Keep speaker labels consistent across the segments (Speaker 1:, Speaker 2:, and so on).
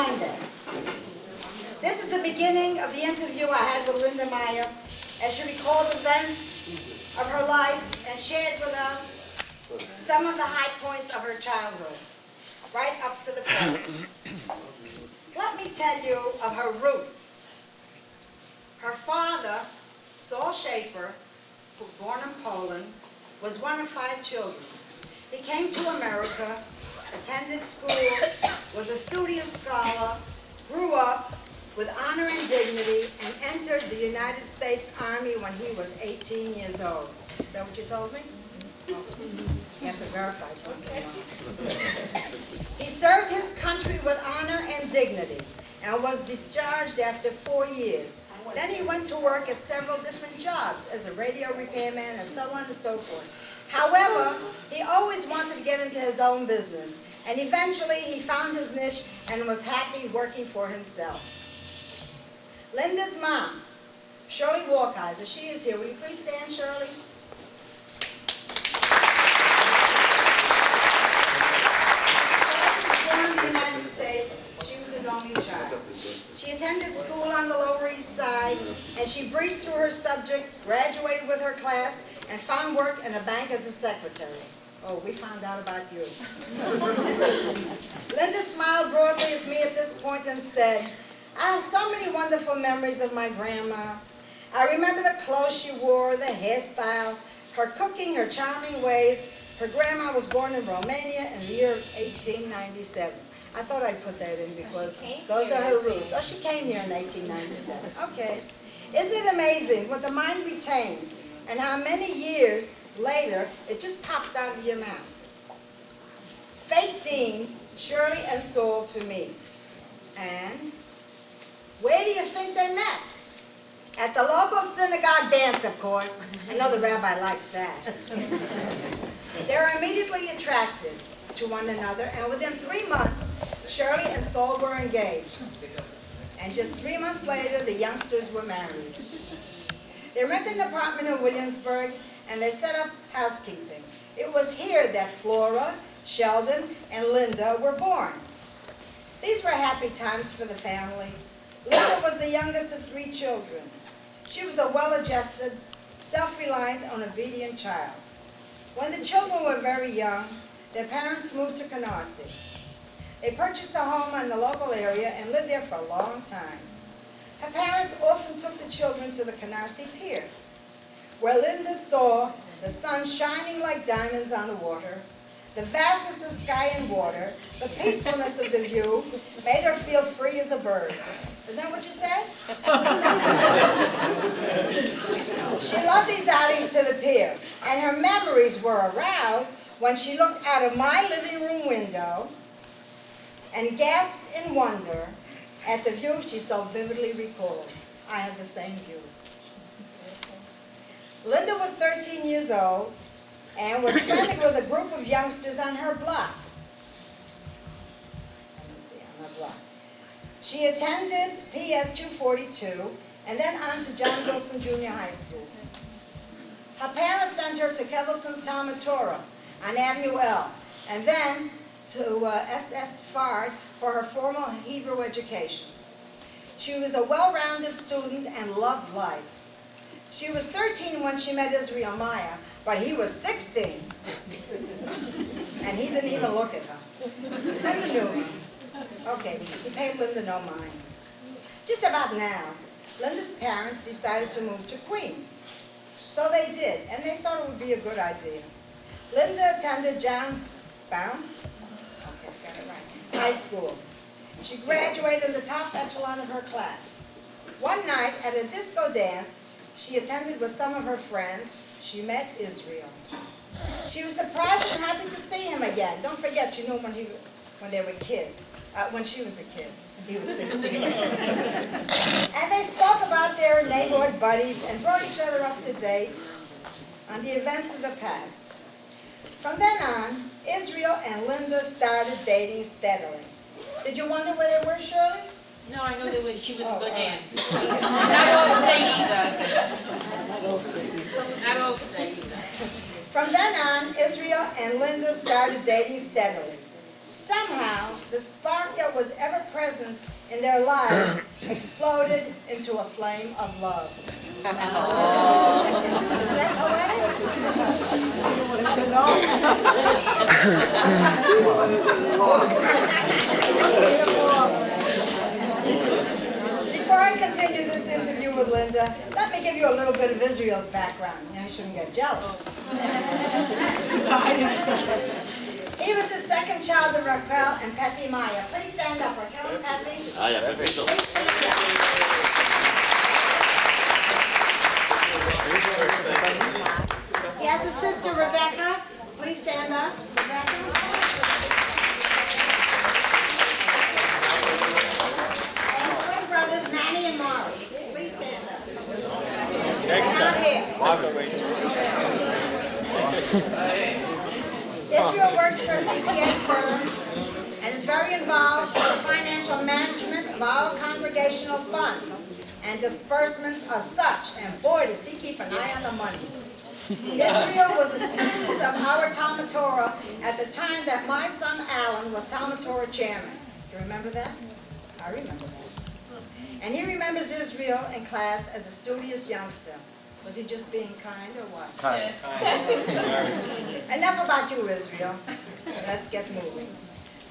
Speaker 1: find them. This is the beginning of the interview I had with Linda Meyer as she recalled events of her life and shared with us some of the high points of her childhood, right up to the present. Let me tell you of her roots. Her father, Saul Schaefer, who was born in Poland, was one of 5 children. He came to America, attended school, was a studious scholar, grew up with honor and dignity, and entered the United States Army when he was 18 years old. Is that what you told me? You have to verify. He served his country with honor and dignity and was discharged after 4 years. Then he went to work at several different jobs as a radio repairman and so on and so forth. However, he always wanted to get into his own business, and eventually he found his niche and was happy working for himself. Linda's mom, Shirley Walkeiser, she is here. Will you please stand, Shirley? Born in the United States, she was an only child. She attended school on the Lower East Side, and she breezed through her subjects, graduated with her class, and found work in a bank as a secretary. Oh, we found out about you. Linda smiled broadly at me at this point and said, I have so many wonderful memories of my grandma. I remember the clothes she wore, the hairstyle, her cooking, her charming ways. Her grandma was born in Romania in the year of 1897. I thought I'd put that in because those are her roots. Oh, she came here in 1897. Okay. Isn't it amazing what the mind retains and how many years later it just pops out of your mouth? Fate deemed Shirley and Saul to meet. And where do you think they met? At the local synagogue dance, of course. I know the rabbi likes that. They were immediately attracted to one another, and within 3 months, Shirley and Saul were engaged. And just 3 months later, the youngsters were married. They rented an apartment in Williamsburg, and they set up housekeeping. It was here that Flora, Sheldon, and Linda were born. These were happy times for the family. Linda was the youngest of 3 children. She was a well-adjusted, self-reliant, and obedient child. When the children were very young, their parents moved to Canarsie. They purchased a home in the local area and lived there for a long time. Her parents often took the children to the Canarsie Pier, where Linda saw the sun shining like diamonds on the water. The vastness of sky and water, the peacefulness of the view, made her feel free as a bird. Isn't that what you said? She loved these outings to the pier, and her memories were aroused when she looked out of my living room window and gasped in wonder at the view she so vividly recalled. I have the same view. Linda was 13 years old and was friendly with a group of youngsters on her block. Let me see, on her block. She attended PS 242 and then on to John Wilson Junior High School. Her parents sent her to Kevelson's Talmud Torah on Avenue L, and then to SS Fard for her formal Hebrew education. She was a well-rounded student and loved life. She was 13 when she met Israel Meyer, but he was 16. And he didn't even look at her. How do you know? Okay, he paid Linda no mind. Just about now, Linda's parents decided to move to Queens. So they did, and they thought it would be a good idea. Linda attended John Brown High School. She graduated in the top echelon of her class. One night at a disco dance she attended with some of her friends, she met Israel. She was surprised and happy to see him again. Don't forget, she knew when they were kids, when she was a kid. He was 16. And they spoke about their neighborhood buddies and brought each other up to date on the events of the past. From then on, Israel and Linda started dating steadily. Did you wonder where they were, Shirley?
Speaker 2: No, I know she was a good dancer. Not all state either. Not all state either.
Speaker 1: From then on, Israel and Linda started dating steadily. Somehow, the spark that was ever present in their lives exploded into a flame of love. Is that Before I continue this interview with Linda, let me give you a little bit of Israel's background. Now, you shouldn't get jealous. He was the second child of Raquel and Pepe Maya. Please stand up, Raquel and Pepe. Please stand up. He has a sister, Rebecca. Please stand up, Rebecca. And twin brothers, Manny and Morris. Please stand up.
Speaker 3: Next time.
Speaker 1: Israel works for a CPA firm and is very involved in the financial management of our congregational funds and disbursements of such. And boy, does he keep an eye on the money. Israel was a student of our Talmud Torah at the time that my son Alan was Talmud Torah chairman. You remember that? I remember that. And he remembers Israel in class as a studious youngster. Was he just being kind or what?
Speaker 3: Kind.
Speaker 1: Enough about you, Israel. Let's get moving.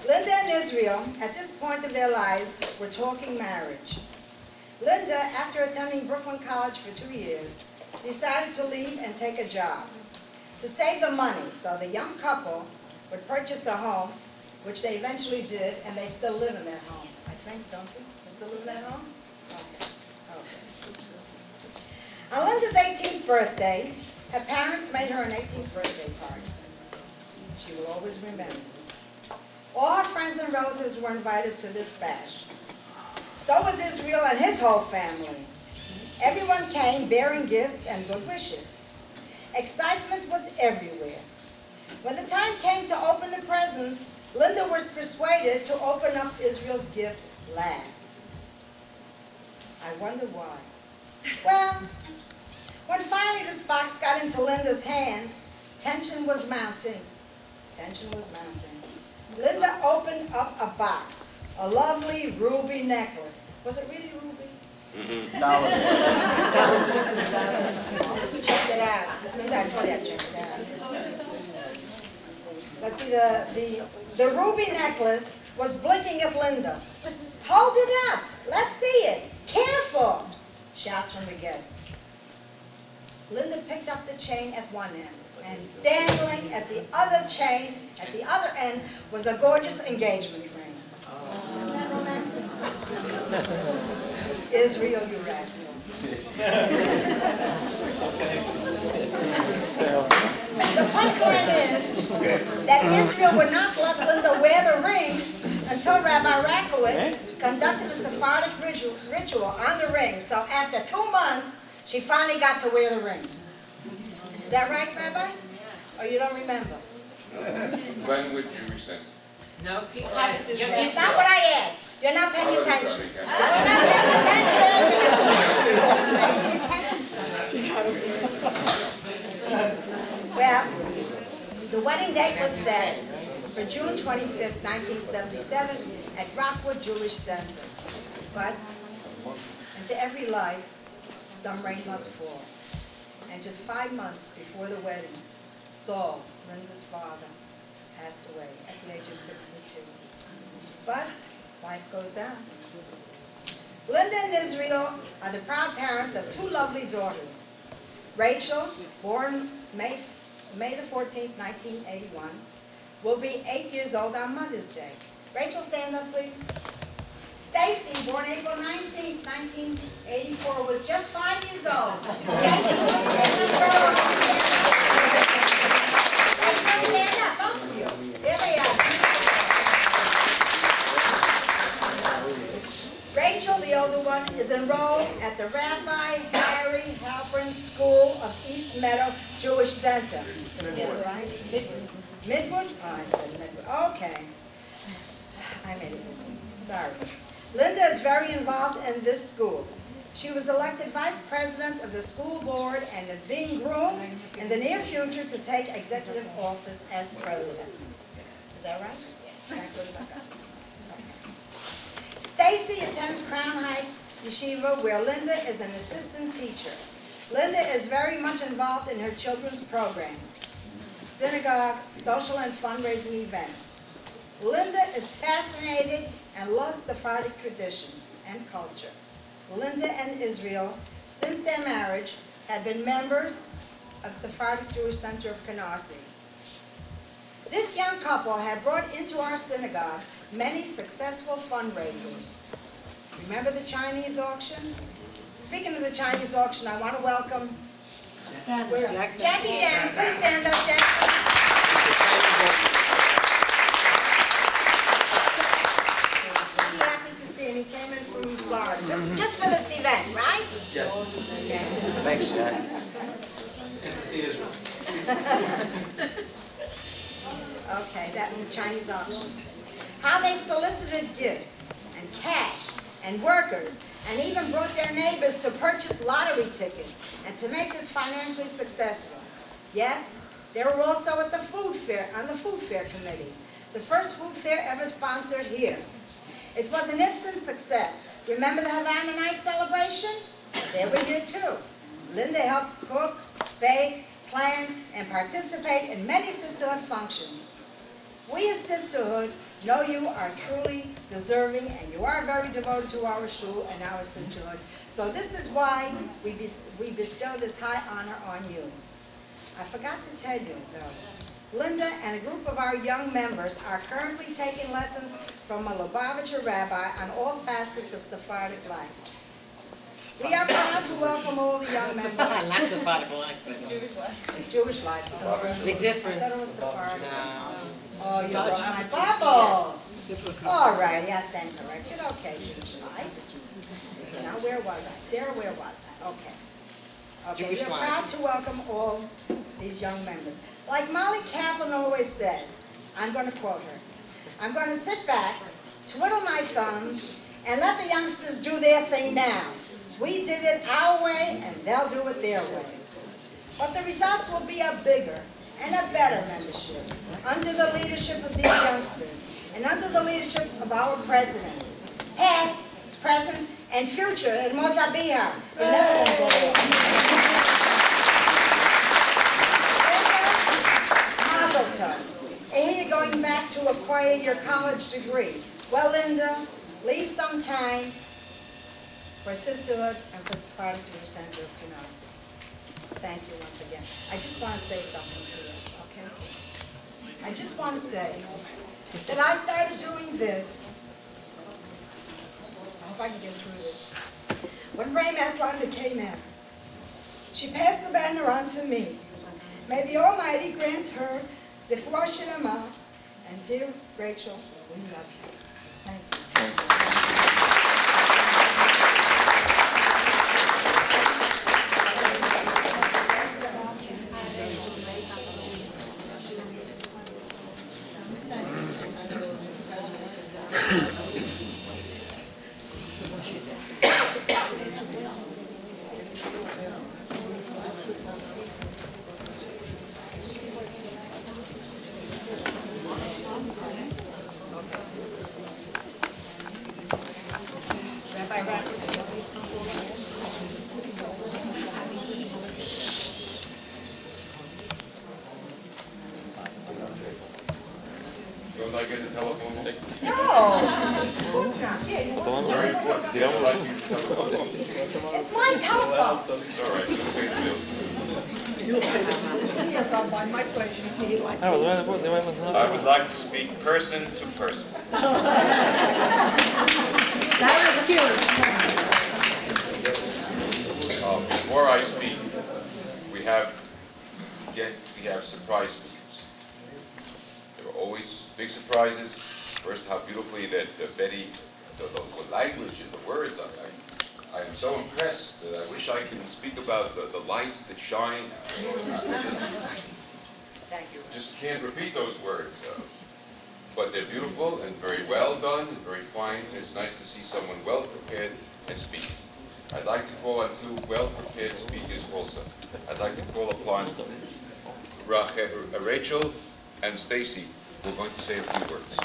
Speaker 1: Linda and Israel, at this point of their lives, were talking marriage. Linda, after attending Brooklyn College for 2 years, decided to leave and take a job to save the money so the young couple would purchase a home, which they eventually did, and they still live in their home. I think, don't they? They still live in their home? Okay. On Linda's 18th birthday, her parents made her an 18th birthday party. She will always remember. All her friends and relatives were invited to this bash. So was Israel and his whole family. Everyone came bearing gifts and good wishes. Excitement was everywhere. When the time came to open the presents, Linda was persuaded to open up Israel's gift last. I wonder why. Well, when finally this box got into Linda's hands, tension was mounting. Linda opened up a box, a lovely ruby necklace. Was it really ruby? Check it out. Linda, I told you I'd check it out. Let's see, the ruby necklace was blinking at Linda. Hold it up. Let's see it. Careful. Shouts from the guests. Linda picked up the chain at one end, and dangling at the other chain, at the other end, was a gorgeous engagement ring. Isn't that romantic? Israel, you rascal. The punchline is that Israel would not let Linda wear the ring until Rabbi Rakowitz conducted a Sephardic ritual on the ring. So after 2 months, she finally got to wear the ring. Is that right, Rabbi? Or you don't remember?
Speaker 4: When would you rescind?
Speaker 2: No, people.
Speaker 1: That's not what I asked. You're not paying attention. You're not paying attention. Well, the wedding date was set for June 25th, 1977 at Rockwood Jewish Center. But into every life, some rain must fall. And just 5 months before the wedding, Saul, Linda's father, passed away at the age of 62. But life goes on. Linda and Israel are the proud parents of 2 lovely daughters. Rachel, born May the 14th, 1981, will be 8 years old on Mother's Day. Rachel, stand up, please. Stacy, born April 19th, 1984, was just 5 years old. Stacy, please stand up, girl. Rachel, stand up, both of you. There they are. Rachel, the older one, is enrolled at the Rabbi Harry Halpern School of East Meadow Jewish Center. Right? Midwood? Oh, I said Midwood. Okay. I made it. Sorry. Linda is very involved in this school. She was elected vice president of the school board and is being groomed in the near future to take executive office as president. Is that right? Yes. Crown Heights Yeshiva, where Linda is an assistant teacher. Linda is very much involved in her children's programs, synagogue, social and fundraising events. Linda is fascinated and loves Sephardic tradition and culture. Linda and Israel, since their marriage, had been members of Sephardic Jewish Center of Canarsie. This young couple had brought into our synagogue many successful fundraisers. Remember the Chinese auction? Speaking of the Chinese auction, I want to welcome Jackie Danny. Please stand up, Jackie. Really happy to see him. He came in from Florida just for this event, right?
Speaker 3: Yes.
Speaker 1: Okay.
Speaker 3: Thanks, Jack. Good to see Israel.
Speaker 1: Okay, that was the Chinese auction. How they solicited gifts and cash and workers and even brought their neighbors to purchase lottery tickets and to make this financially successful. Yes, they were also at the food fair, on the food fair committee, the first food fair ever sponsored here. It was an instant success. Remember the Havana Night celebration? They were here too. Linda helped cook, bake, plan, and participate in many sisterhood functions. We as Sisterhood know you are truly deserving and you are very devoted to our shul and our sisterhood. So this is why we bestow this high honor on you. I forgot to tell you though, Linda and a group of our young members are currently taking lessons from a Lubavitcher rabbi on all facets of Sephardic life. We are proud to welcome all the young members.
Speaker 5: Not Sephardic life.
Speaker 1: Jewish life.
Speaker 5: Big difference.
Speaker 1: I thought it was Sephardic.
Speaker 5: No.
Speaker 1: Oh, you got my Bible. All right, I stand corrected. Okay, Jewish life. Now, where was I? Sarah, where was I? Okay. Okay,
Speaker 5: Jewish
Speaker 1: we're
Speaker 5: life.
Speaker 1: proud to welcome all these young members. Like Molly Kaplan always says, I'm going to quote her, I'm going to sit back, twiddle my thumbs, and let the youngsters do their thing now. We did it our way, and they'll do it their way. But the results will be a bigger and a better membership under the leadership of these youngsters and under the leadership of our president, past, present, and future at Mozambique. Mazel tov. And here you're going back to acquire your college degree. Well, Linda, leave some time for sisterhood and for Sephardic Jewish Center of Canarsie. Thank you once again. I just want to say something to you, okay? I just want to say that I started doing this. I hope I can get through this. When Ray Matlanda came in, she passed the banner on to me. May the Almighty grant her the Shalama, and dear Rachel, we love you. Thank you. Rabbi Roberts, will you please come forward?
Speaker 4: Don't I get the telephone?
Speaker 1: No, of course not. Here, you want
Speaker 4: Very important. I'd like you to telephone.
Speaker 1: It's my telephone.
Speaker 4: It's all right, we'll pay the bills.
Speaker 1: Here, Rabbi, my pleasure. See you.
Speaker 4: I would like to speak person to person.
Speaker 1: That was cute.
Speaker 4: Before I speak, we have surprise speakers. There are always big surprises. First, how beautifully that Betty, the language and the words. I am so impressed that I wish I could speak about the lights that shine.
Speaker 1: Thank you.
Speaker 4: Just can't repeat those words. But they're beautiful and very well done and very fine. And it's nice to see someone well prepared and speak. I'd like to call on two well-prepared speakers also. I'd like to call upon Rachel and Stacy, who are going to say a few words.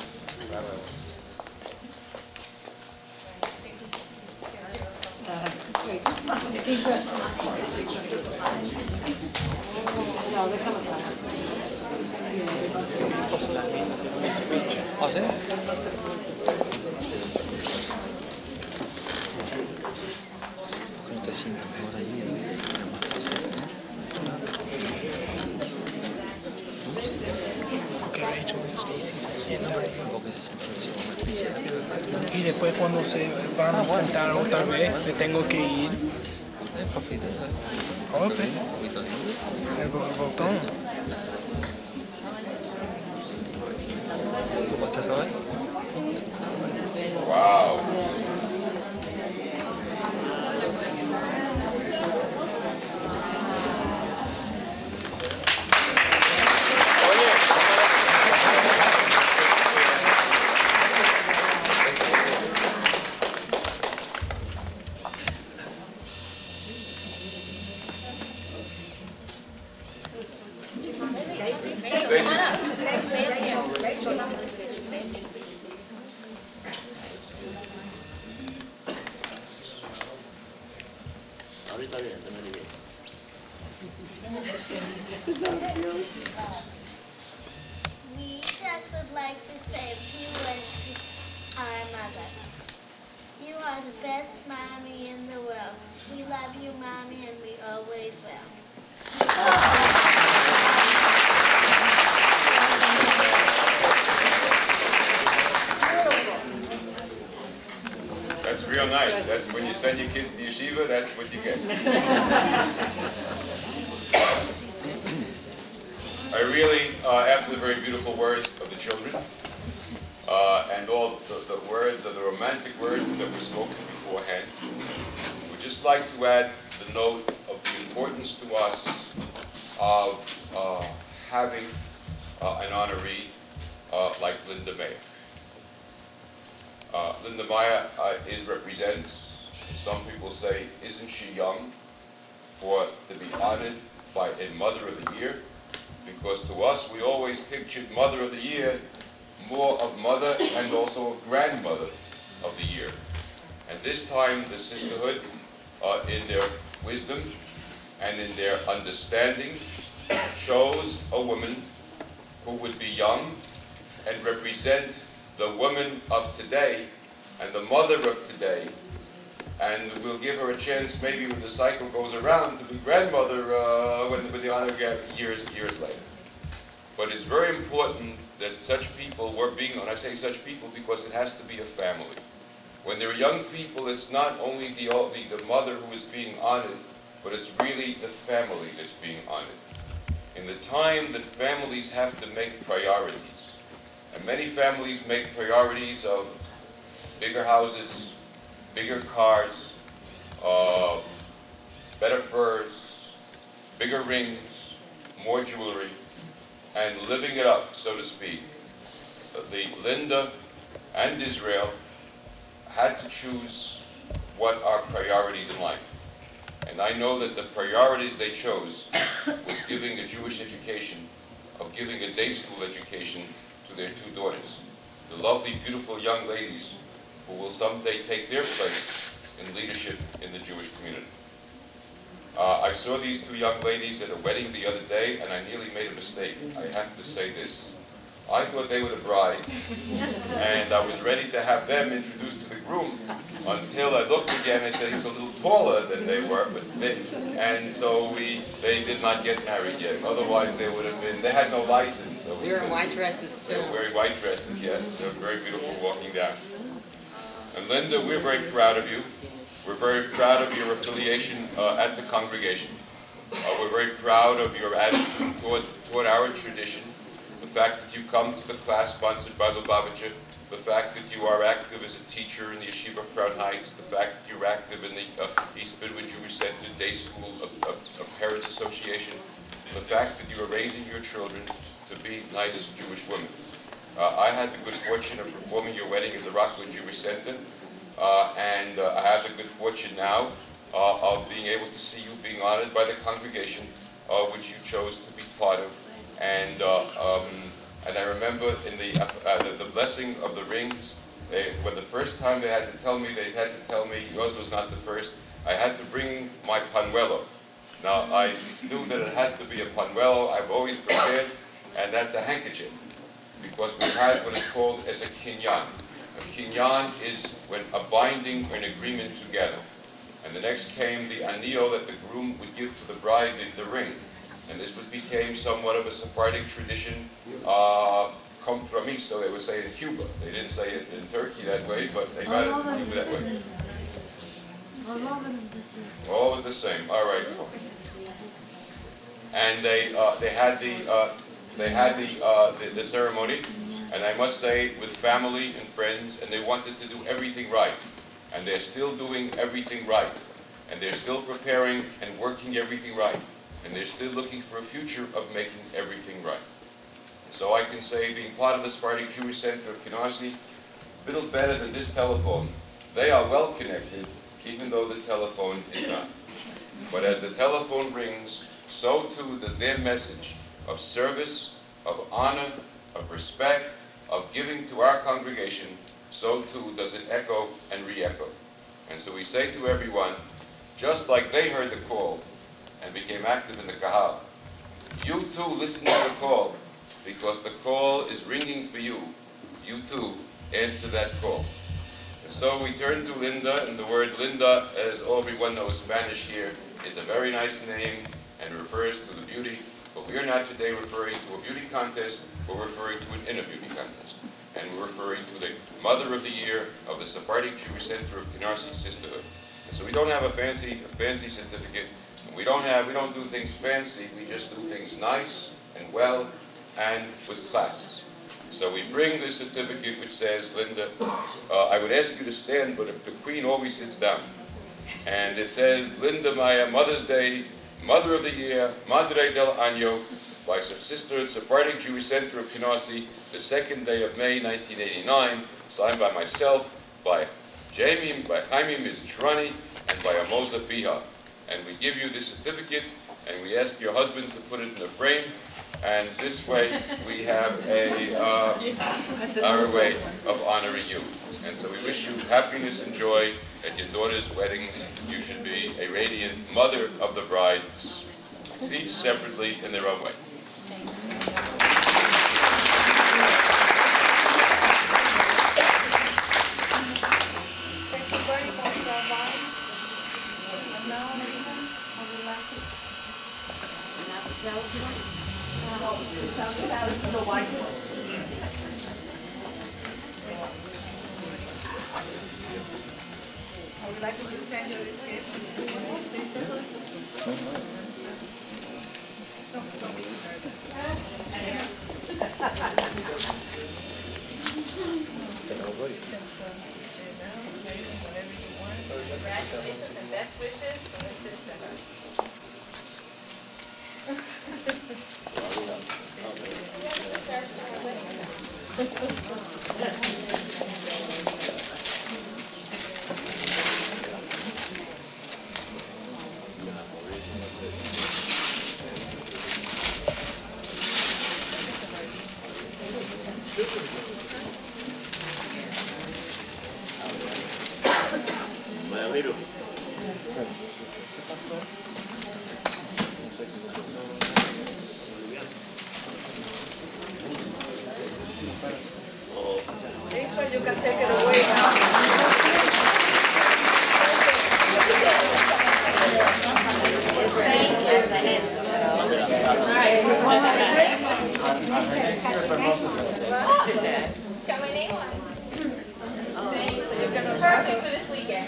Speaker 5: Ah, sì? Questa sì, ora io ma forse
Speaker 6: Ok, Rachel, sí, sí, sí, el nombre.
Speaker 5: poco si sente così.
Speaker 6: Y después cuando se van a sentar otra vez, me tengo que ir.
Speaker 5: Capito?
Speaker 6: Ok,
Speaker 5: Capito?
Speaker 6: el botón.
Speaker 5: Tu vuoi terrore?
Speaker 4: Wow.
Speaker 7: We just would like to say a few words to our mother. You are the best mommy in the world. We love you, Mommy, and we always will.
Speaker 4: That's real nice. That's when you send your kids to yeshiva, that's what you get. I really, after the very beautiful words of the children, and all the words of the romantic words that were spoken beforehand, would just like to add the note of the importance to us of having an honoree like Linda Meyer. Linda Meyer represents, some people say, isn't she young to be honored by a Mother of the Year? Because to us, we always pictured Mother of the Year more of mother and also of grandmother of the year. And this time, the sisterhood, in their wisdom and in their understanding, chose a woman who would be young and represent the woman of today and the mother of today, and we'll give her a chance maybe when the cycle goes around to be grandmother with the honor years later. But it's very important that such people were being, and I say such people because it has to be a family. When they're young people, it's not only the mother who is being honored, but it's really the family that's being honored. In the time that families have to make priorities, and many families make priorities of bigger houses, bigger cars, better furs, bigger rings, more jewelry, and living it up, so to speak. Linda and Israel had to choose what are priorities in life. And I know that the priorities they chose was giving a Jewish education, of giving a day school education to their two daughters, the lovely, beautiful young ladies who will someday take their place in leadership in the Jewish community. I saw these two young ladies at a wedding the other day, and I nearly made a mistake. I have to say this. I thought they were the brides, and I was ready to have them introduced to the groom until I looked again and said he was a little taller than they were, and so they did not get married yet. Otherwise, they would have been. They had no license. So
Speaker 2: They were in white dresses
Speaker 4: they
Speaker 2: too.
Speaker 4: were wearing white dresses. Yes, they were very beautiful walking down. And Linda, we're very proud of you. We're very proud of your affiliation at the congregation. We're very proud of your attitude toward our tradition. The fact that you come to the class sponsored by Lubavitcher, the fact that you are active as a teacher in the Yeshiva of Crown Heights, the fact that you're active in the East Midwood Jewish Center Day School of Parents Association, the fact that you are raising your children to be nice Jewish women. I had the good fortune of performing your wedding at the Rockwood Jewish Center, and I have the good fortune now of being able to see you being honored by the congregation which you chose to be part of. And I remember in the blessing of the rings When the first time they had to tell me, yours was not the first, I had to bring my panuelo. Now, I knew that it had to be a panuelo. I've always prepared, and that's a handkerchief, because we had what is called as a kinyan. A kinyan is when a binding or an agreement together. And the next came the anillo that the groom would give to the bride, the ring. And this became somewhat of a Sephardic tradition, compromiso, they would say in Cuba. They didn't say it in Turkey that way, but they got it in Cuba that way. All was the same. All right. And they had the ceremony, and I must say, with family and friends, and they wanted to do everything right, and they're still doing everything right, and they're still preparing and working everything right, and they're still looking for a future of making everything right. So I can say, being part of the Sephardic Jewish Center of Canarsie, a little better than this telephone. They are well connected, even though the telephone is not. But as the telephone rings, so too does their message of service, of honor, of respect, of giving to our congregation, so too does it echo and re-echo. And so we say to everyone, just like they heard the call and became active in the Kahal, you too listen to the call, because the call is ringing for you. You too answer that call. And so we turn to Linda, and the word Linda, as everyone knows Spanish here, is a very nice name and refers to the beauty. But we are not today referring to a beauty contest, we're referring to an inner beauty contest. And we're referring to the Mother of the Year of the Sephardic Jewish Center of Canarsie Sisterhood. And so we don't have a fancy certificate. And we don't do things fancy, we just do things nice and well and with class. So we bring this certificate which says, Linda, I would ask you to stand, but the Queen always sits down. And it says, Linda Maya, Mother's Day, Mother of the Year, Madre del Año, by Sisterhood Sephardic Jewish Center of Canarsie, the 2nd day of May, 1989, signed by myself, by Jamie, by Jaime Mizrani, and by Amoza Biha. And we give you this certificate, and we ask your husband to put it in a frame, and this way we have our way of honoring you. And so we wish you happiness and joy at your daughter's weddings. You should be a radiant mother of the brides, each separately in their own way.
Speaker 1: Thank you very much, Rabbi. And now, anyone, I would like to... I would like to present you this
Speaker 8: Congratulations and best wishes from the sisterhood. Got my name on it. Thank you. Perfect for this weekend.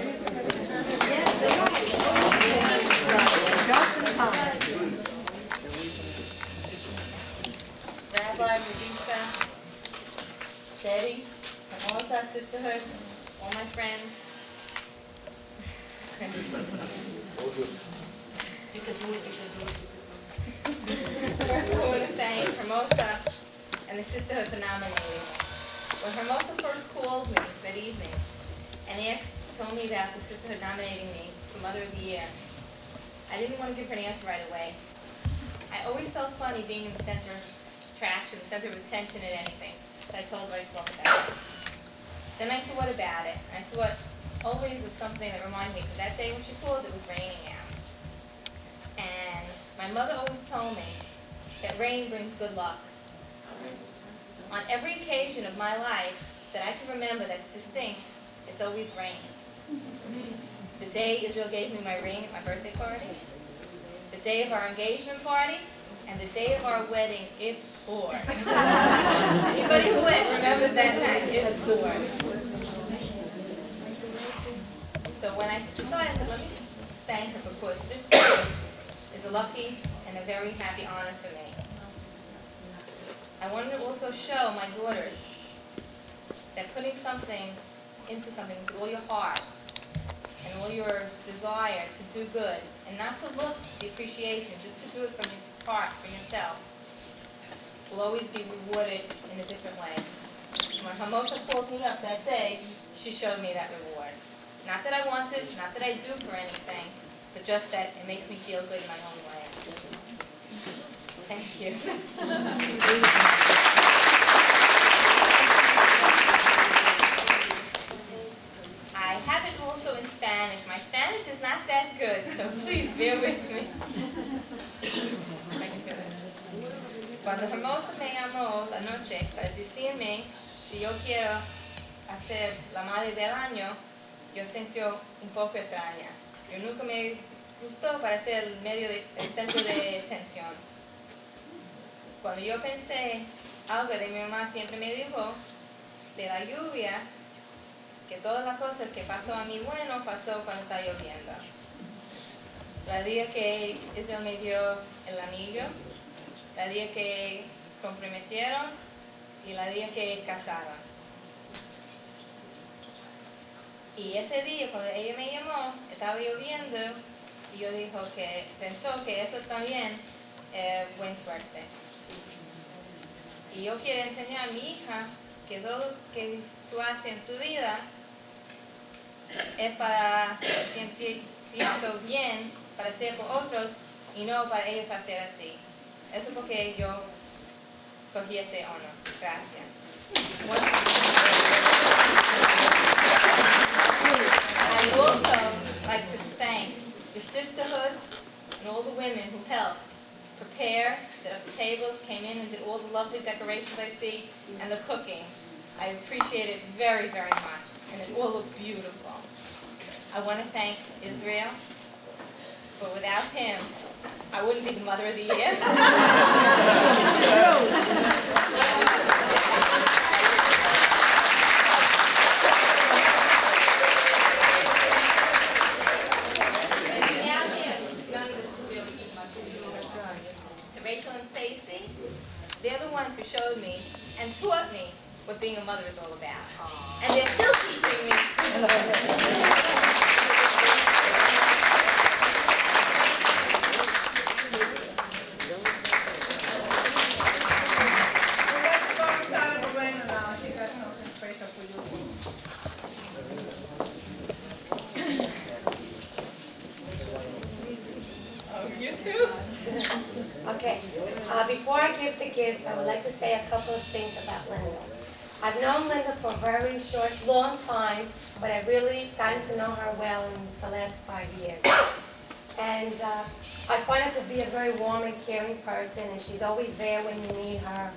Speaker 8: Rabbi, Medusa, Betty, Hermosa Sisterhood, all my friends. First, I want to thank Hermosa and the Sisterhood for nominating me. When Hermosa first called me that evening and told me about the Sisterhood nominating me for Mother of the Year, I didn't want to give her an answer right away. I always felt funny being in the center of attraction, the center of attention at anything, so I told her I'd talk about it. Then I thought about it, and I thought always of something that reminded me, because that day when she called, it was raining out. And my mother always told me that rain brings good luck. On every occasion of my life that I can remember that's distinct, it's always rained. The day Israel gave me my ring at my birthday party, the day of our engagement party, and the day of our wedding, if poor. Anybody who went remembers that night, if poor. So when I decided, I said, let me thank her, because this is a lucky and a very happy honor for me. I wanted to also show my daughters that putting something into something with all your heart and all your desire to do good, and not to look the appreciation, just to do it from your heart, for yourself, will always be rewarded in a different way. When Hermosa called me up that day, she showed me that reward. Not that I want it, not that I do for anything, but just that it makes me feel good in my own way. Thank you. I have it also in Spanish. My Spanish is not that good, so please bear with me. I can do this. Cuando Hermosa me llamó la noche para decirme si yo quiero hacer la madre del año, yo sentí un poco extraña. Yo nunca me gustó para ser el centro de atención. Cuando yo pensé algo de mi mamá, siempre me dijo de la lluvia, que todas las cosas que pasó a mí bueno, pasó cuando está lloviendo. La día que ella me dio el anillo, la día que comprometieron y la día que casaron. Y ese día, cuando ella me llamó, estaba lloviendo y yo dijo que pensó que eso también es buena suerte. Y yo quiero enseñar a mi hija que todo lo que tú haces en su vida es para siendo bien, para ser por otros y no para ellos hacer así. Eso es porque yo cogí ese honor. Gracias. I would also like to thank the sisterhood and all the women who helped prepare, set up the tables, came in and did all the lovely decorations I see, and the cooking. I appreciate it very, very much, and it all looks beautiful. I want to thank Israel, but without him, I wouldn't be the Mother of the Year. To Rachel and Stacy, they're the ones who showed me and taught me what being a mother is all about. And they're still teaching me.
Speaker 9: Okay, before I give the gifts, I would like to say a couple of things about Linda. I've known Linda for a very long time, but I've really gotten to know her well in the last 5 years. And I find her to be a very warm and caring person, and she's always there when you need her.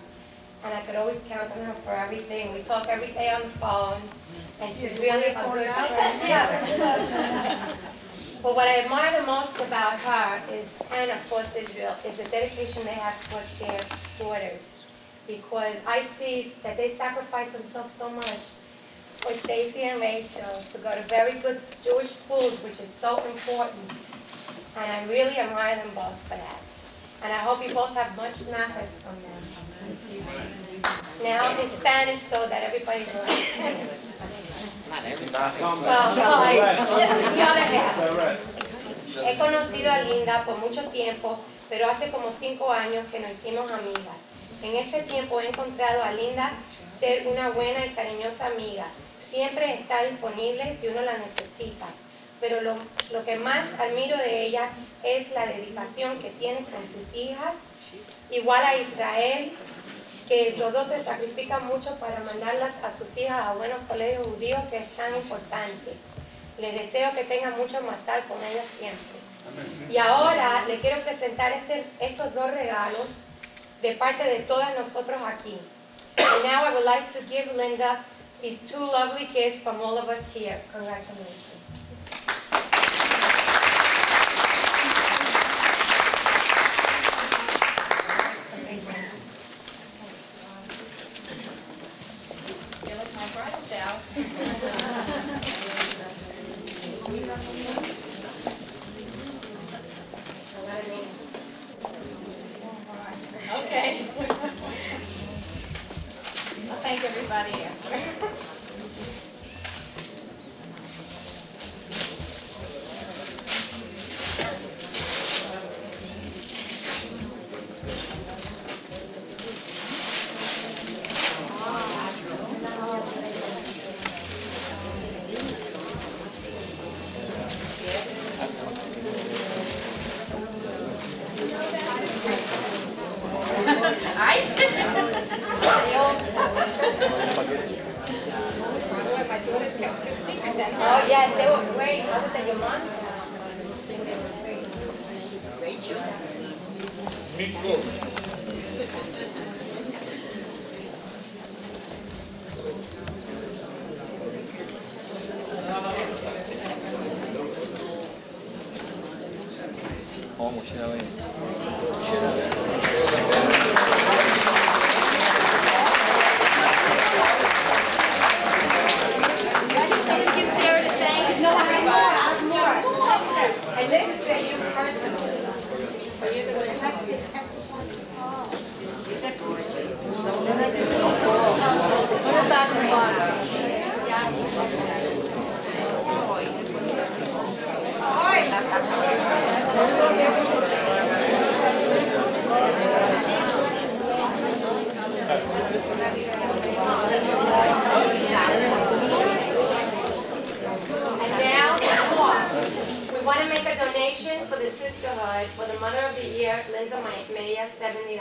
Speaker 9: And I could always count on her for everything. We talk every day on the phone, and she's really a good friend. Yeah. But what I admire the most about her is, and of course Israel, is the dedication they have towards their daughters. Because I see that they sacrifice themselves so much for Stacy and Rachel to go to very good Jewish schools, which is so important. And I really admire them both for that. And I hope you both have much nachas from them. Now in Spanish so that everybody will understand. Well, the other half. He conocido a Linda por mucho tiempo, pero hace como 5 años que nos hicimos amigas. En este tiempo he encontrado a Linda ser una buena y cariñosa amiga. Siempre está disponible si uno la necesita. Pero lo que más admiro de ella es la dedicación que tiene con sus hijas. Igual a Israel, que los dos se sacrifican mucho para mandarlas a sus hijas a buenos colegios judíos, que es tan importante. Les deseo que tengan mucho mazal con ellas siempre. Y ahora le quiero presentar estos dos regalos de parte de todas nosotros aquí. And now I would like to give Linda these two lovely gifts from all of us here. Congratulations.
Speaker 8: Here with my bridal shower. Okay. I'll thank everybody after. Ay.
Speaker 9: Oh, yes, they were great. Other than your mom? And this is for you personally. For you to And now, we want to make a donation for the sisterhood for the Mother of the Year, Linda Maya, $70.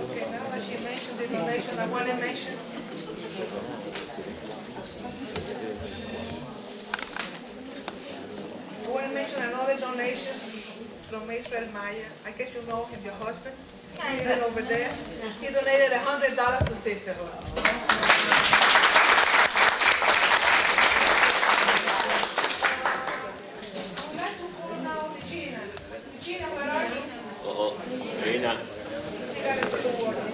Speaker 10: Okay, now that she mentioned the donation, I want to mention. I want to mention another donation from Israel Maya. I guess you know him, your husband. Even over there. He donated $100 to Sisterhood. Gina, where are you? She got into the water.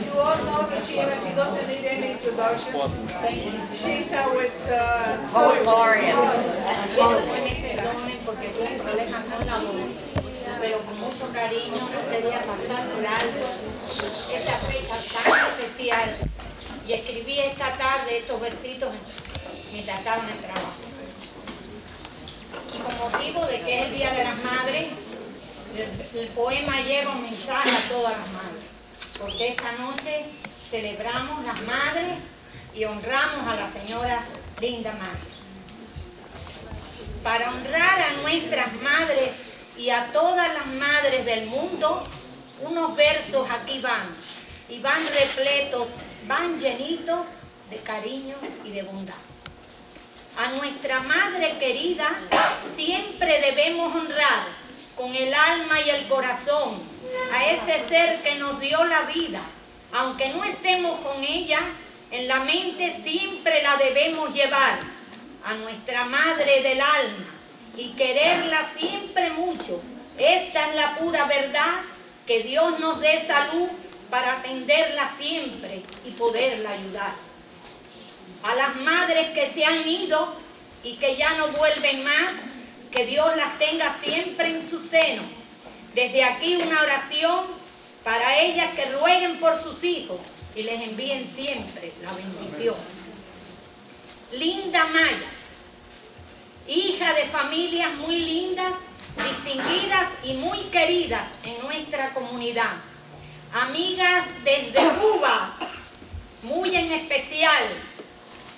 Speaker 10: You all know Regina, she doesn't need any introduction. She's our
Speaker 2: Holy Gloria. Porque tuve problemas con la voz, pero con mucho cariño quería pasar por alto esta fecha tan especial y escribí esta tarde estos versitos mientras estaba en el trabajo. Y con motivo de que es el Día de las Madres, el poema lleva un mensaje a todas las madres, porque esta noche celebramos las madres y honramos a las señoras Linda Maya. Para honrar a nuestras madres y a todas las madres del mundo, unos versos aquí van, y van repletos, van llenitos de cariño y de bondad. A nuestra madre querida siempre debemos honrar con el alma y el corazón a ese ser que nos dio la vida. Aunque no estemos con ella, en la mente siempre la debemos llevar, a nuestra madre del alma, y quererla siempre mucho. Esta es la pura verdad, que Dios nos dé salud para atenderla siempre y poderla ayudar. A las madres que se han ido, y que ya no vuelven más, que Dios las tenga siempre en su seno. Desde aquí una oración para ellas que rueguen por sus hijos y les envíen siempre la bendición. Linda Maya, hija de familias muy lindas, distinguidas y muy queridas en nuestra comunidad. Amigas desde Cuba, muy en especial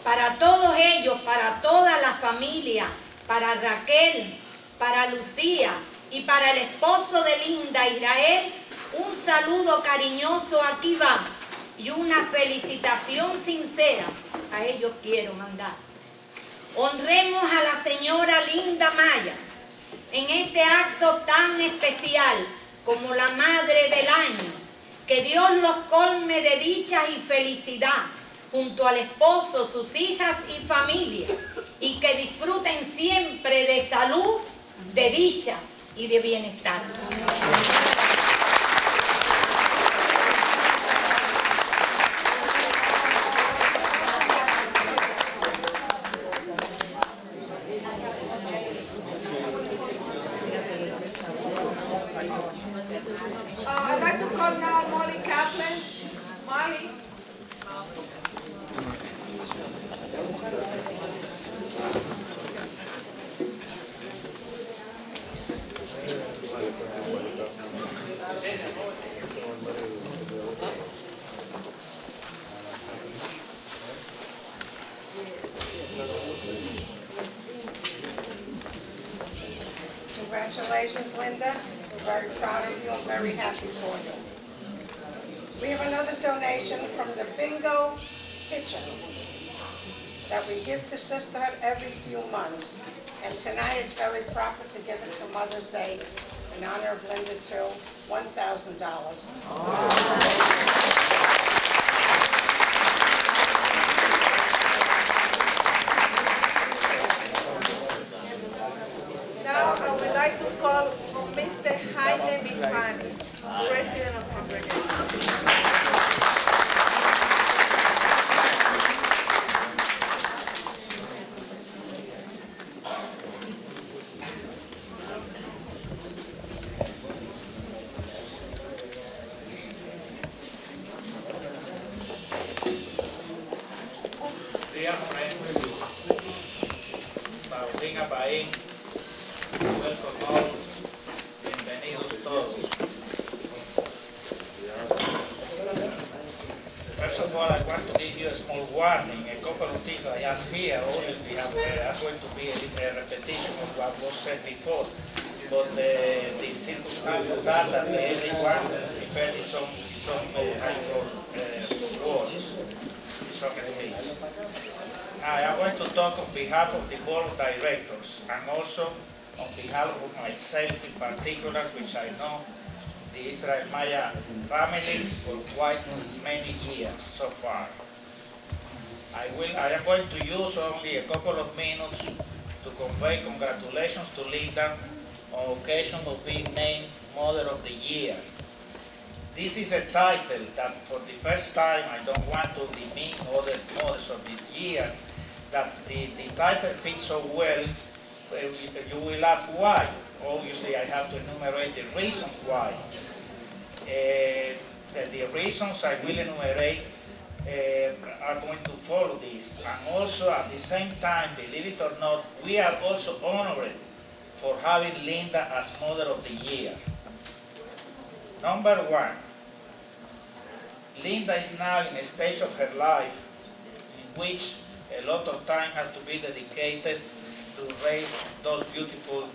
Speaker 2: para todos ellos, para toda la familia, para Raquel, para Lucía y para el esposo de Linda, Israel, un saludo cariñoso aquí va y una felicitación sincera a ellos quiero mandar. Honremos a la señora Linda Maya en este acto tan especial como la Madre del Año. Que Dios los colme de dicha y felicidad junto al esposo, sus hijas y familia, y que disfruten siempre de salud, de dicha y de bienestar.
Speaker 10: I'd like to call now Molly Kaplan. Molly.
Speaker 11: Congratulations, Linda. We're very proud of you and very happy for you. We have another donation from the Bingo Kitchen that we give to Sisterhood every few months. And tonight it's very proper to give it to Mother's Day in honor of Linda too, $1,000.
Speaker 10: Now I would like to call Mr. Jaime Bifani, President of Congregation.
Speaker 12: Dear friends, Paulina Paín, welcome all, bienvenidos todos. First of all, I want to give you a small warning. A couple of things I have here always we have are going to be a repetition of what was said before. But the circumstances are that everyone prepared his own words, his own speech. I am going to talk on behalf of the board of directors and also on behalf of myself in particular, which I know the Israel Maya family for quite many years so far. I am going to use only a couple of minutes to convey congratulations to Linda on occasion of being named Mother of the Year. This is a title that for the first time I don't want to demean other mothers of this year, that the title fits so well. You will ask why. Obviously I have to enumerate the reason why. The reasons I will enumerate are going to follow this. And also at the same time, believe it or not, we are also honored for having Linda as Mother of the Year. Number one, Linda is now in a stage of her life in which a lot of time has to be dedicated to raise those beautiful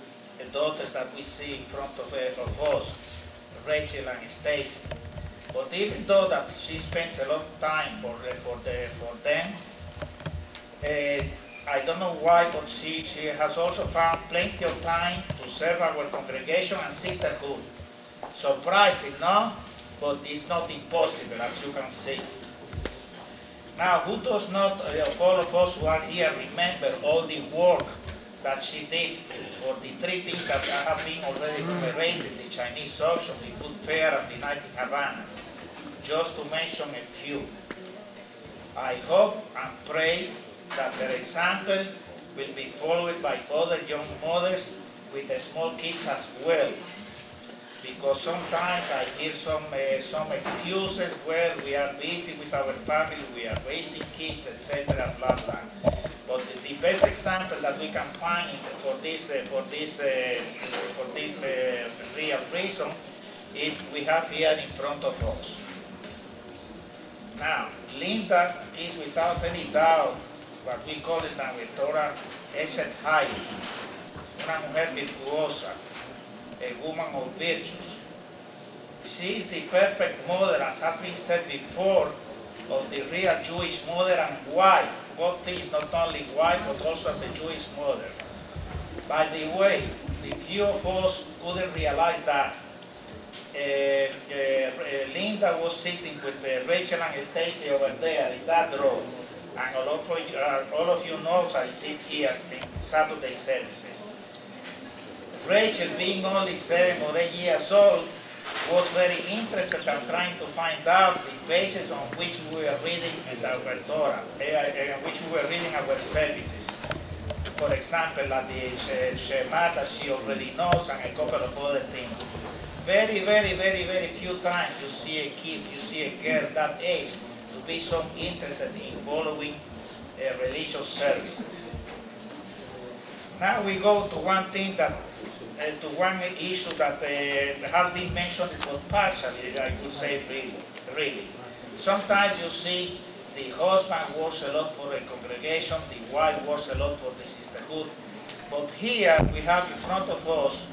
Speaker 12: daughters that we see in front of us, Rachel and Stacy. But even though that she spends a lot of time for them, I don't know why, but she has also found plenty of time to serve our congregation and sisterhood. Surprising, no? But it's not impossible, as you can see. Now, who does not, of all of us who are here, remember all the work that she did for the three things that have been already enumerated, the Chinese auction, the food fair, and the night in Havana, just to mention a few. I hope and pray that her example will be followed by other young mothers with the small kids as well. Because sometimes I hear some excuses, well, we are busy with our family, we are raising kids, etc., blah, blah. But the best example that we can find for this real reason is we have here in front of us. Now, Linda is without any doubt what we call it en Torah, Eshet Hayil, una mujer virtuosa, a woman of virtues. She is the perfect mother, as has been said before, of the real Jewish mother and wife. Both things, not only wife, but also as a Jewish mother. By the way, the few of us couldn't realize that Linda was sitting with Rachel and Stacy over there in that row. And all of you know I sit here in Saturday services. Rachel, being only 7 or 8 years old, was very interested in trying to find out the pages on which we were reading our Torah, which we were reading our services. For example, like the Shema that she already knows and a couple of other things. Very, very, very, very few times you see a kid, you see a girl that age to be so interested in following religious services. Now we go to one thing that to one issue that has been mentioned, but partially, I would say, really. Sometimes you see the husband works a lot for the congregation, the wife works a lot for the sisterhood, but here we have in front of us,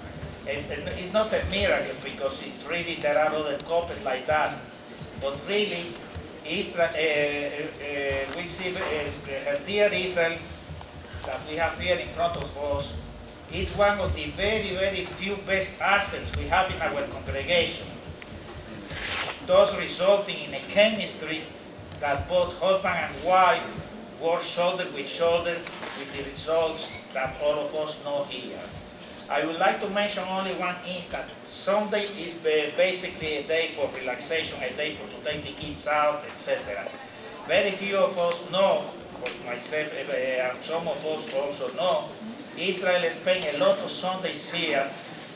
Speaker 12: and it's not a miracle because it's really there are other couples like that, but really, Israel, we see her dear Israel that we have here in front of us is one of the very, very few best assets we have in our congregation, thus resulting in a chemistry that both husband and wife work shoulder with shoulder with the results that all of us know here. I would like to mention only one instance. Sunday is basically a day for relaxation, a day for to take the kids out, etc. Very few of us know, but myself and some of us also know, Israel spent a lot of Sundays here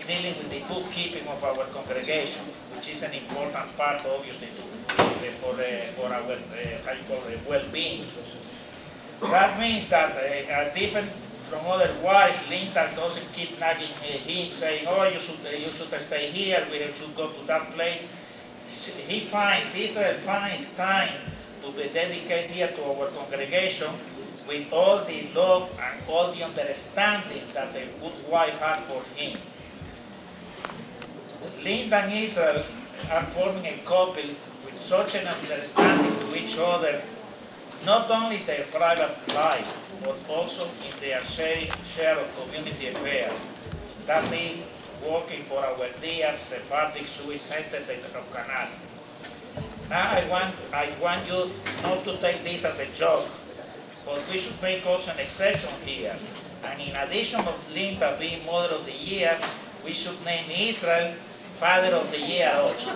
Speaker 12: dealing with the bookkeeping of our congregation, which is an important part, obviously, for our well-being. That means that different from other wives, Linda doesn't keep nagging him, saying, "Oh, you should stay here. We should go to that place." Israel finds time to be dedicated here to our congregation, with all the love and all the understanding that a good wife has for him. Linda and Israel are forming a couple with such an understanding to each other, not only their private life, but also in their share of community affairs. That is, working for our dear Sephardic Jewish Center of Canasta. Now I want you not to take this as a joke, but we should make also an exception here. And in addition of Linda being Mother of the Year, we should name Israel Father of the Year also.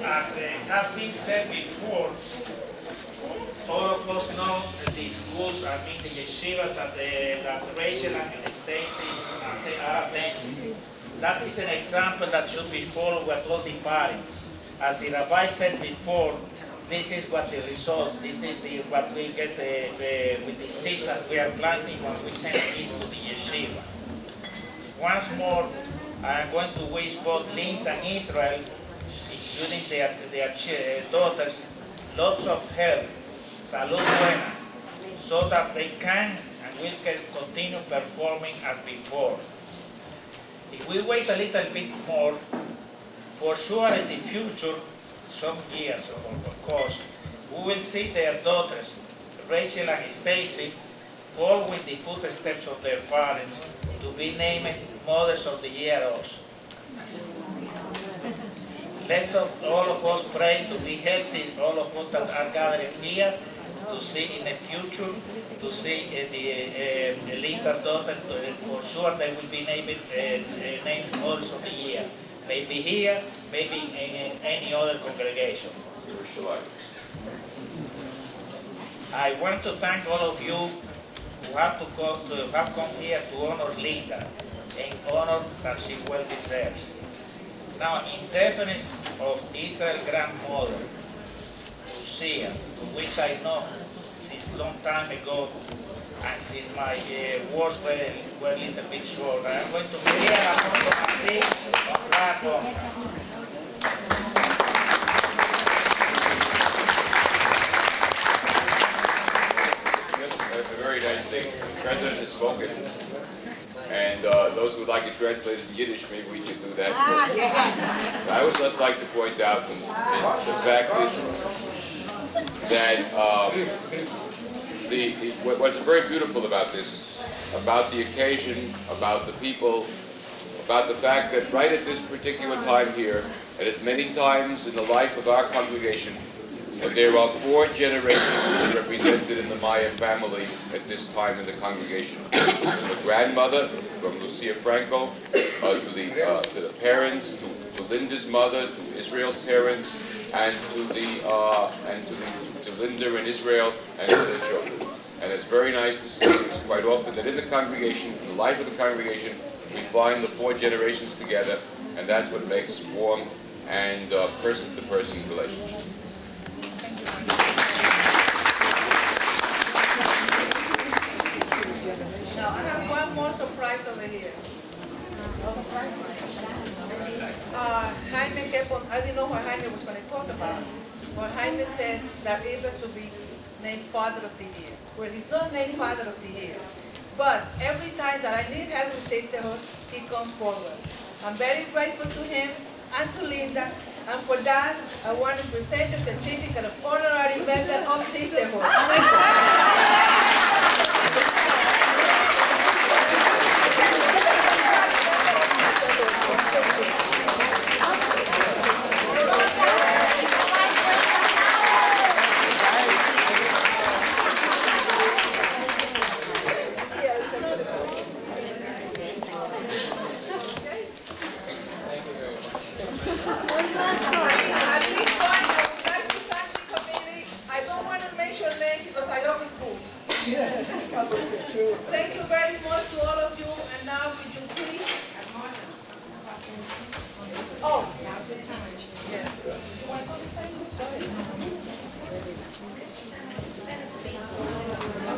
Speaker 12: As has been said before, all of us know the schools, I mean the yeshivas that Rachel and Stacy are attending. That is an example that should be followed with all the parents. As the rabbi said before, this is what the results, this is what we get with the seeds that we are planting when we send kids to the yeshiva. Once more, I am going to wish both Linda and Israel, including their daughters, lots of health, salud buena, so that they can and will continue performing as before. If we wait a little bit more, for sure in the future, some years of course, we will see their daughters, Rachel and Stacy, follow with the footsteps of their parents to be named Mothers of the Year also. Let's all of us pray to be healthy, all of us that are gathered here, to see in the future, to see the Linda's daughter, for sure they will be named Mothers of the Year. maybe here, maybe in any other congregation. I want to thank all of you who have come here to honor Linda, in honor that she well deserves. Now, in defense of Israel's grandmother, Lucia, to which I know since long time ago, and since my words were a little bit short, I'm going to be here a couple of things on that one.
Speaker 4: A very nice thing. The President has spoken, and those who would like to translate it in Yiddish, maybe we can do that. I would just like to point out the fact is that what's very beautiful about this, about the occasion, about the people, about the fact that right at this particular time here, and at many times in the life of our congregation, and there are 4 generations represented in the Maya family at this time in the congregation. The grandmother, from Lucia Franco, to the parents, to Linda's mother, to Israel's parents, and to Linda and Israel, and to their children. And it's very nice to see this quite often that in the congregation, in the life of the congregation, we find the 4 generations together, and that's what makes warm and person-to-person relationship.
Speaker 10: Now, I have one more surprise over here. Jaime kept on, I didn't know what Jaime was going to talk about. But Jaime said that Evans would be named Father of the Year. Well, he's not named Father of the Year. But every time that I need help with sisterhood, he comes forward. I'm very grateful to him and to Linda. And for that, I want to present the certificate of honorary member of sisterhood. Thank you very much to all of you, and now would you please? Oh, now's the time. Yeah.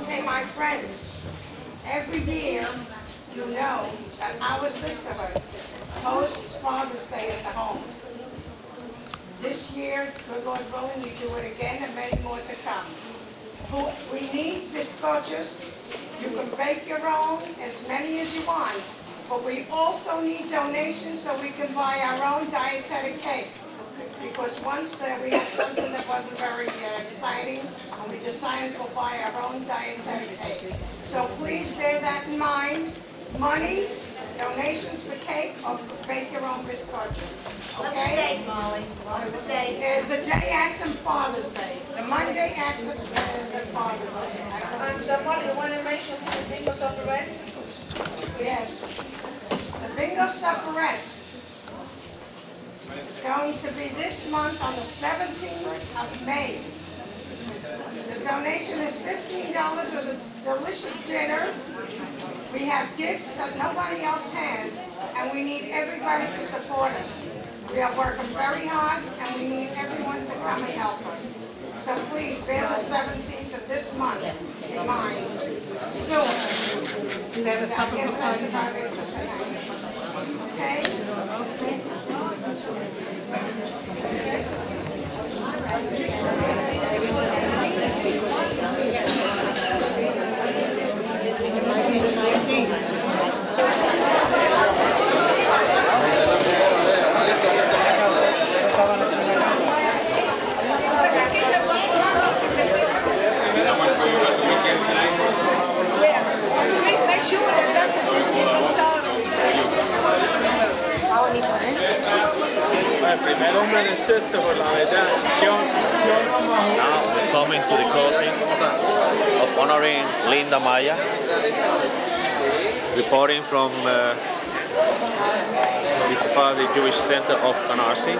Speaker 11: Okay, my friends, every year you know that our sisterhood hosts Father's Day at the home. This year, good Lord willing, we do it again and many more to come. We need biscochos. You can bake your own, as many as you want, but we also need donations so we can buy our own dietetic cake. Because once we had something that wasn't very exciting, and we decided to buy our own dietetic cake. So please bear that in mind. Money, donations for cake, or bake your own biscochos. Okay?
Speaker 1: What's the date, Molly? What's the date?
Speaker 11: The day after Father's Day. The Monday after Father's Day.
Speaker 10: And Molly, you want to mention the bingo supperette?
Speaker 11: Yes. The bingo supperette is going to be this month on the 17th of May. The donation is $15 with a delicious dinner. We have gifts that nobody else has, and we need everybody to support us. We are working very hard, and we need everyone to come and help us. So please bear the 17th of this month in mind. Soon. I guess that's about it for tonight. Okay?
Speaker 6: Primer hombre de sisterhood, la verdad.
Speaker 13: Now we're coming to the closing of honoring Linda Maya. Reporting from This is for the Jewish Center of Canarsie.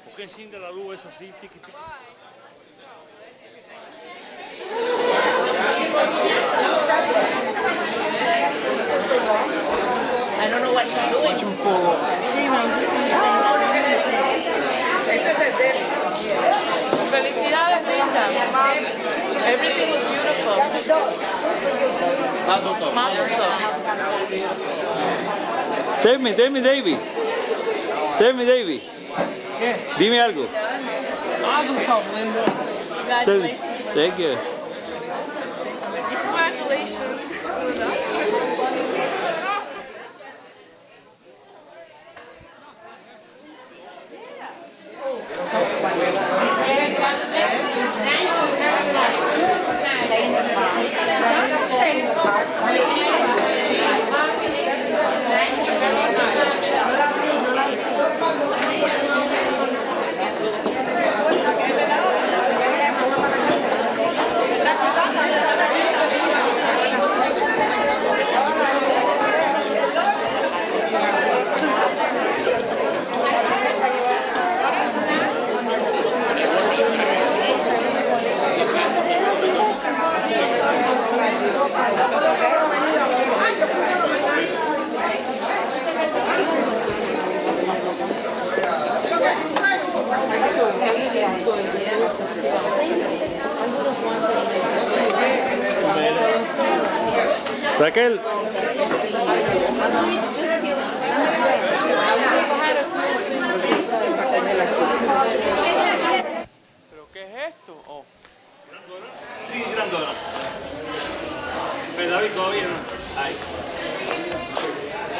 Speaker 14: ¿Por qué enciende la luz esa así? Tiqui, tiqui?
Speaker 8: I don't know what she's doing. Felicidades, Linda. Everything was beautiful.
Speaker 13: Tell me, Davey. Tell me, Davey.
Speaker 6: ¿Qué?
Speaker 13: Dime algo.
Speaker 6: Awesome talk, Linda.
Speaker 13: Tell me. Thank you.
Speaker 8: Congratulations.
Speaker 13: Raquel.
Speaker 6: ¿Pero qué es esto? Oh.
Speaker 14: Sí, grandona. Pero David todavía no. Ahí.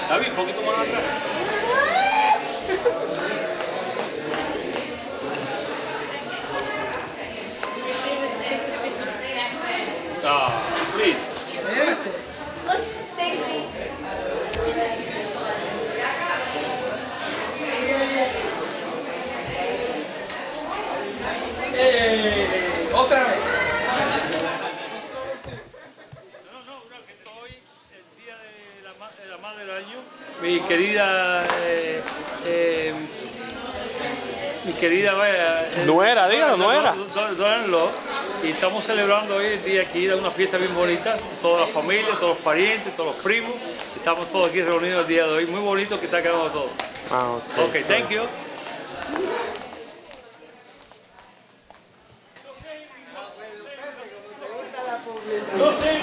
Speaker 14: David, un poquito más atrás. Ah, please.
Speaker 7: Look, Stacy.
Speaker 6: Otra vez.
Speaker 14: La madre del año, mi querida
Speaker 13: Nuera, dígalo, nuera.
Speaker 14: Donanlo, y estamos celebrando hoy el día aquí, una fiesta bien bonita, toda la familia, todos los parientes, todos los primos, estamos todos aquí reunidos el día de hoy, muy bonito que está quedando todo.
Speaker 13: Ah,
Speaker 14: Ok, thank you. No sé.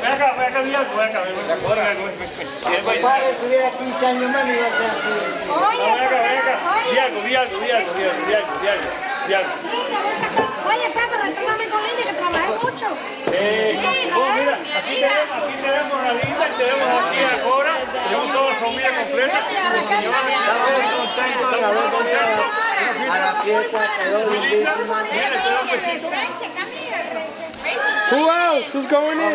Speaker 14: Ven acá, Diago, ven acá.
Speaker 15: Padre tuviera 15 años más, iba a ser así.
Speaker 14: Ven acá. Diago.
Speaker 1: Oye, Pepe, retrátame con Linda, que trabajé mucho.
Speaker 14: Mira, aquí tenemos a Linda y tenemos aquí a Cora, tenemos toda la familia completa.
Speaker 15: Estamos contentos de haber venido a la fiesta, quedó lindísima.
Speaker 14: Mira, te doy un besito.
Speaker 6: Who else? Who's going in?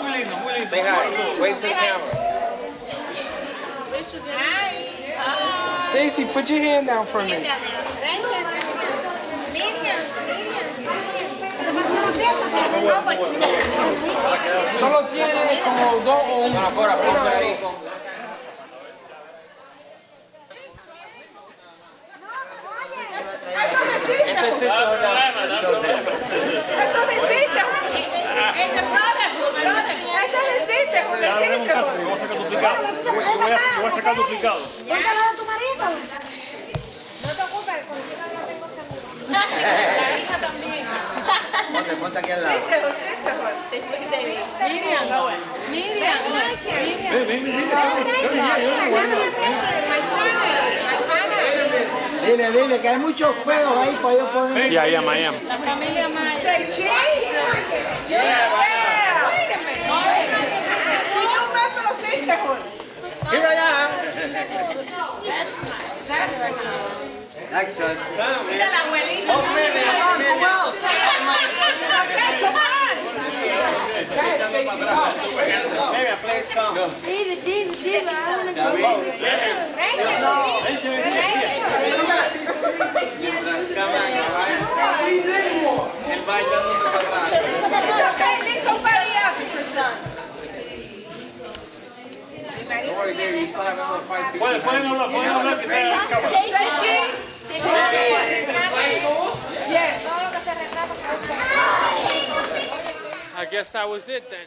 Speaker 14: Muy lindo.
Speaker 16: Say hi. Wave to the camera.
Speaker 6: Stacy, put your hand down for a minute. Solo tiene como dos o uno.
Speaker 14: Vamos a sacar duplicado. Voy a sacar duplicado.
Speaker 1: Cuéntalo de tu marido.
Speaker 7: No te ocupes, contigo no tengo seguro.
Speaker 8: La hija también.
Speaker 15: Ponte aquí al lado. Dile, que hay muchos juegos ahí para yo poder...
Speaker 13: Yeah, Miami.
Speaker 8: La familia Maya.
Speaker 15: Here I am. Action.
Speaker 8: Mira la abuelita.
Speaker 15: Mary, please come.
Speaker 7: Diva, I want to go.
Speaker 16: Don't worry, Dave, you still have another 5 people.
Speaker 14: Pueden hablar, que está en la cámara.
Speaker 6: I guess that was it then.